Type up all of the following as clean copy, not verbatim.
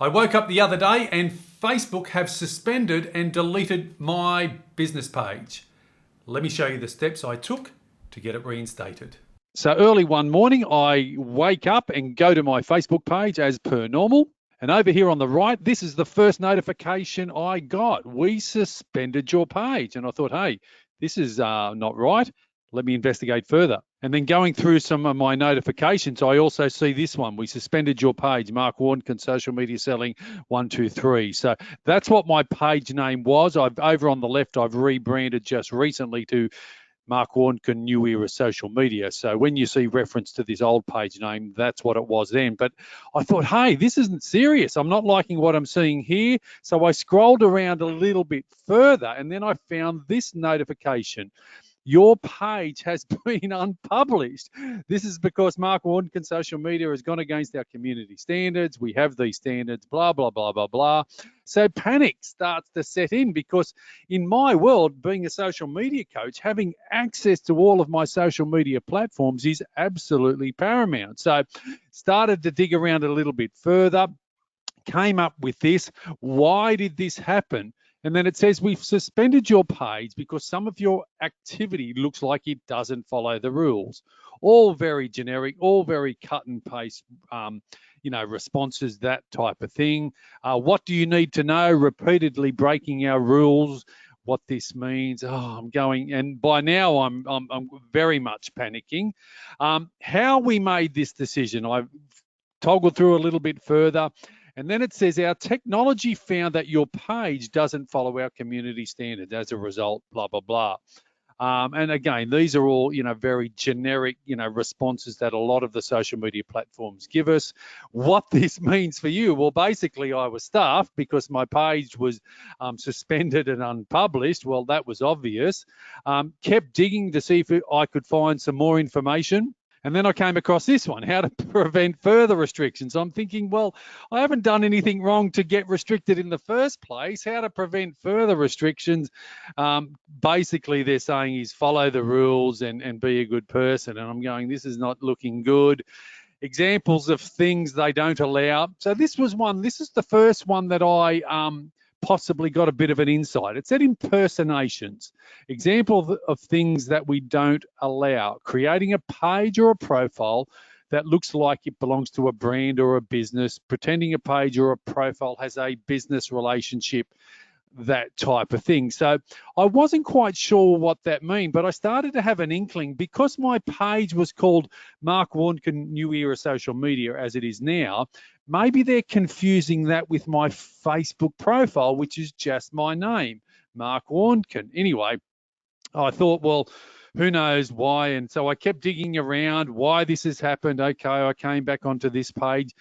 I woke up the other day and Facebook have suspended and deleted my business page. Let me show you the steps I took to get it reinstated. So early one morning, I wake up and go to my Facebook page as per normal. And over here on the right, this is the first notification I got. We suspended your page. And I thought, hey, this is not right. Let me investigate further. And then going through some of my notifications, I also see this one. We suspended your page, Mark Warnkin, Social Media Selling 123. So that's what my page name was. Over on the left, I've rebranded just recently to Mark Warnkin, New Era Social Media. So when you see reference to this old page name, that's what it was then. But I thought, hey, this isn't serious. I'm not liking what I'm seeing here. So I scrolled around a little bit further and then I found this notification. Your page has been unpublished. This is because Mark Warnkin Social Media has gone against our community standards. We have these standards, blah, blah, blah, blah, blah. So panic starts to set in because in my world, being a social media coach, having access to all of my social media platforms is absolutely paramount. So started to dig around a little bit further, came up with this. Why did this happen? And then it says we've suspended your page because some of your activity looks like it doesn't follow the rules. All very generic, all very cut and paste, responses, that type of thing. What do you need to know? Repeatedly breaking our rules. What this means? I'm going, and by now I'm very much panicking. How we made this decision, I've toggled through a little bit further. And then it says our technology found that your page doesn't follow our community standards. As a result, blah, blah, blah. And again, these are all, very generic, responses that a lot of the social media platforms give us. What this means for you? Well, basically I was stuffed because my page was suspended and unpublished. Well, that was obvious. Kept digging to see if I could find some more information. And then I came across this one, how to prevent further restrictions. I'm thinking, well, I haven't done anything wrong to get restricted in the first place. How to prevent further restrictions? Basically, they're saying is follow the rules and be a good person. And I'm going, this is not looking good. Examples of things they don't allow. So this was one. This is the first one that I possibly got a bit of an insight. It said impersonations. Example of things that we don't allow. Creating a page or a profile that looks like it belongs to a brand or a business. Pretending a page or a profile has a business relationship. That type of thing. So I wasn't quite sure what that meant, but I started to have an inkling because my page was called Mark Warnkin New Era Social Media as it is now. Maybe they're confusing that with my Facebook profile, which is just my name, Mark Warnkin. Anyway, I thought, well, who knows why? And so I kept digging around why this has happened. Okay, I came back onto this page.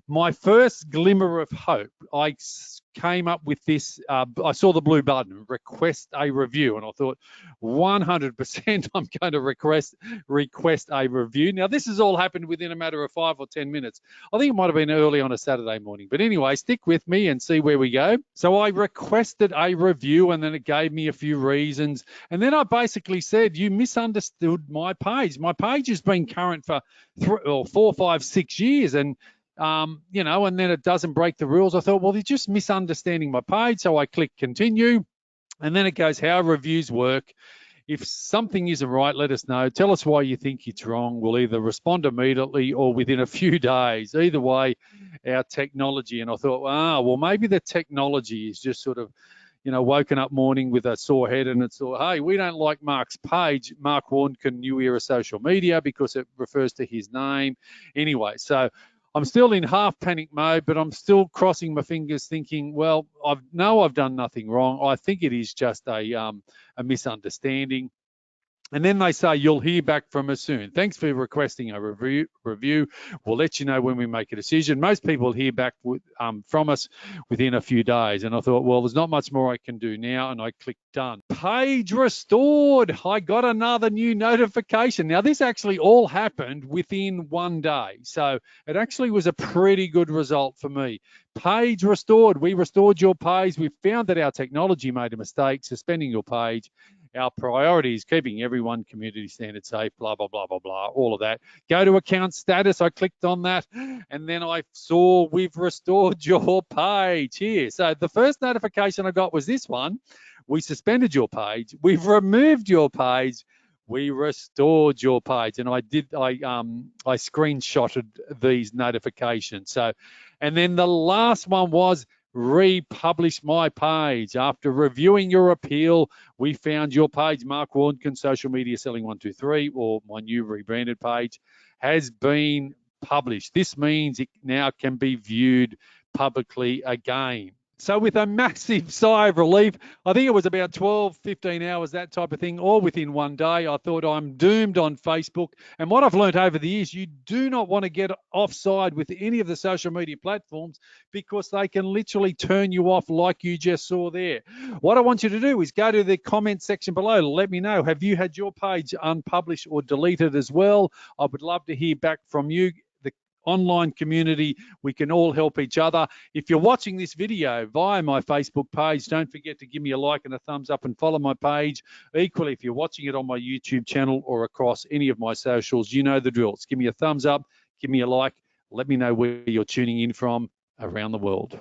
My first glimmer of hope, I came up with this. I saw the blue button, request a review, and I thought 100% I'm going to request a review. Now, this has all happened within a matter of 5 or 10 minutes. I think it might have been early on a Saturday morning. But anyway, stick with me and see where we go. So I requested a review, and then it gave me a few reasons. And then I basically said, you misunderstood my page. My page has been current for 4, 5, 6 years, and and then it doesn't break the rules. I thought, well, they're just misunderstanding my page. So I click continue, and then it goes how reviews work. If something isn't right, let us know. Tell us why you think it's wrong. We'll either respond immediately or within a few days. Either way, our technology. And I thought, well, maybe the technology is just sort of, woken up morning with a sore head and it's thought, hey, we don't like Mark's page, Mark Warnkin New Era Social Media, because it refers to his name. Anyway, so I'm still in half panic mode, but I'm still crossing my fingers thinking, well, I've done nothing wrong. I think it is just a misunderstanding. And then they say, you'll hear back from us soon. Thanks for requesting a review. We'll let you know when we make a decision. Most people hear back from us within a few days. And I thought, well, there's not much more I can do now. And I clicked done. Page restored. I got another new notification. Now, this actually all happened within 1 day. So it actually was a pretty good result for me. Page restored. We restored your page. We found that our technology made a mistake, suspending your page. Our priority is keeping everyone community standard safe, blah, blah, blah, blah, blah, all of that. Go to account status. I clicked on that, and then I saw we've restored your page here. So the first notification I got was this one. We suspended your page. We've removed your page. We restored your page. And I screenshotted these notifications. So, and then the last one was republish my page. After reviewing your appeal, we found your page, Mark Warnkin, Social Media Selling 123, or my new rebranded page, has been published. This means it now can be viewed publicly again. So with a massive sigh of relief, I think it was about 12, 15 hours, that type of thing, all within one day, I thought I'm doomed on Facebook. And what I've learned over the years, you do not want to get offside with any of the social media platforms because they can literally turn you off like you just saw there. What I want you to do is go to the comment section below. Let me know, have you had your page unpublished or deleted as well? I would love to hear back from you. Online community, we can all help each other. If you're watching this video via my Facebook page, don't forget to give me a like and a thumbs up and follow my page. Equally, if you're watching it on my YouTube channel or across any of my socials, you know the drills. Give me a thumbs up, give me a like, let me know where you're tuning in from around the world.